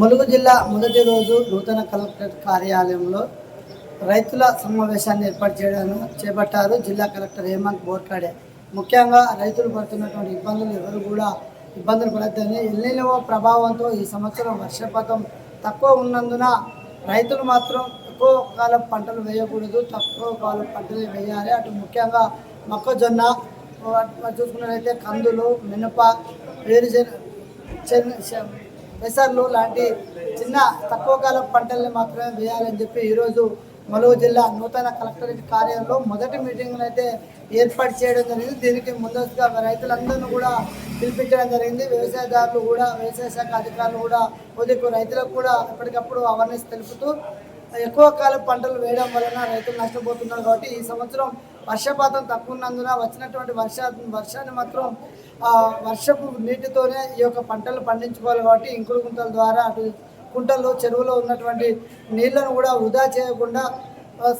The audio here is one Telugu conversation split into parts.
ములుగు జిల్లా మొదటి రోజు నూతన కలెక్టరేట్ కార్యాలయంలో రైతుల సమావేశాన్ని ఏర్పాటు చేపట్టారు జిల్లా కలెక్టర్ హేమంత్ బోర్కాడే. ముఖ్యంగా రైతులు పడుతున్నటువంటి ఇబ్బందులు ఎవరు కూడా ఇబ్బందులు పడద్దని, ఎల్నినో ప్రభావంతో ఈ సంవత్సరం వర్షపాతం తక్కువ ఉన్నందున రైతులు మాత్రం ఎక్కువ కాలం పంటలు వేయకూడదు, తక్కువ కాలం పంటలు వేయాలి. అటు ముఖ్యంగా మొక్కజొన్న చూసుకున్నట్లయితే కందులు, మినప, పెసర్లు లాంటి చిన్న తక్కువ కాలం పంటల్ని మాత్రమే వేయాలని చెప్పి ఈరోజు ములుగు జిల్లా నూతన కలెక్టరేట్ కార్యాలయంలో మొదటి మీటింగ్ను అయితే ఏర్పాటు చేయడం జరిగింది. దీనికి ముందస్తుగా రైతులందరినీ కూడా పిలిపించడం జరిగింది. వ్యవసాయదారులు కూడా, వ్యవసాయ శాఖ అధికారులు కూడా రైతులకు కూడా ఎప్పటికప్పుడు అవేర్నెస్ తెలుపుతూ ఎక్కువ కాలం పంటలు వేయడం వలన రైతులు నష్టపోతున్నారు. కాబట్టి ఈ సంవత్సరం వర్షపాతం తక్కువ ఉన్నందున వచ్చినటువంటి వర్షాన్ని మాత్రం వర్షపు నీటితోనే ఈ యొక్క పంటలు పండించుకోవాలి. కాబట్టి ఇంకుడు గుంతల ద్వారా అటు కుంటలు, చెరువులో ఉన్నటువంటి నీళ్లను కూడా వృధా చేయకుండా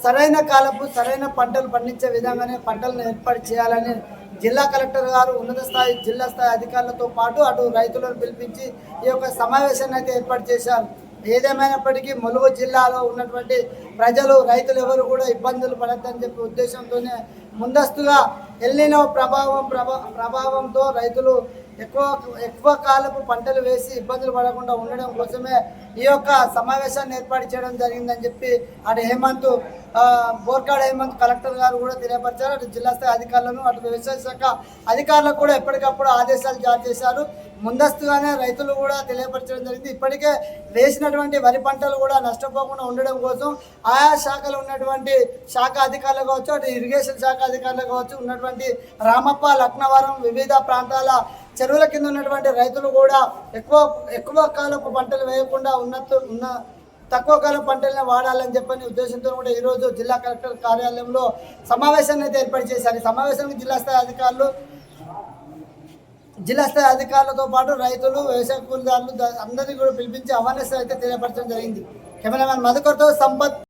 సరైన కాలపు సరైన పంటలు పండించే విధంగానే పంటలను ఏర్పాటు చేయాలని జిల్లా కలెక్టర్ గారు జిల్లా స్థాయి అధికారులతో పాటు అటు రైతులను పిలిపించి ఈ యొక్క సమావేశాన్ని అయితే ఏర్పాటు చేశారు. ఏదేమైనప్పటికీ ములుగు జిల్లాలో ఉన్నటువంటి ప్రజలు, రైతులు ఎవరు కూడా ఇబ్బందులు పడద్దని చెప్పే ఉద్దేశంతోనే ముందస్తుగా ఎల్నినో ప్రభావంతో రైతులు ఎక్కువ కాలపు పంటలు వేసి ఇబ్బందులు పడకుండా ఉండడం కోసమే ఈ యొక్క సమావేశాన్ని ఏర్పాటు చేయడం జరిగిందని చెప్పి అటు బోర్కాడ్ హేమంత్ కలెక్టర్ గారు కూడా తెలియపరిచారు. అటు జిల్లా స్థాయి అధికారులను, అటు వ్యవసాయ శాఖ అధికారులకు కూడా ఎప్పటికప్పుడు ఆదేశాలు జారీ చేశారు. ముందస్తుగానే రైతులు కూడా తెలియపరచడం జరిగింది. ఇప్పటికే వేసినటువంటి వరి పంటలు కూడా నష్టపోకుండా ఉండడం కోసం ఆయా శాఖలు ఉన్నటువంటి శాఖ అధికారులు కావచ్చు, అటు ఇరిగేషన్ శాఖ అధికారులు కావచ్చు, ఉన్నటువంటి రామప్ప, లక్నవరం వివిధ ప్రాంతాల చెరువుల కింద ఉన్నటువంటి రైతులు కూడా ఎక్కువ కాలపు పంటలు వేయకుండా తక్కువ కాలం పంటలనే వాడాలని చెప్పని ఉద్దేశంతో కూడా ఈరోజు జిల్లా కలెక్టర్ కార్యాలయంలో సమావేశాన్ని అయితే ఏర్పాటు చేశారు. ఈ సమావేశానికి జిల్లా స్థాయి అధికారులతో పాటు రైతులు, వ్యవసాయ కూలీదారులు అందరినీ కూడా పిలిపించి అవేర్నెస్ అయితే తెలియపరచడం జరిగింది. కెమెరామెన్ మధుకర్తో సంపత్.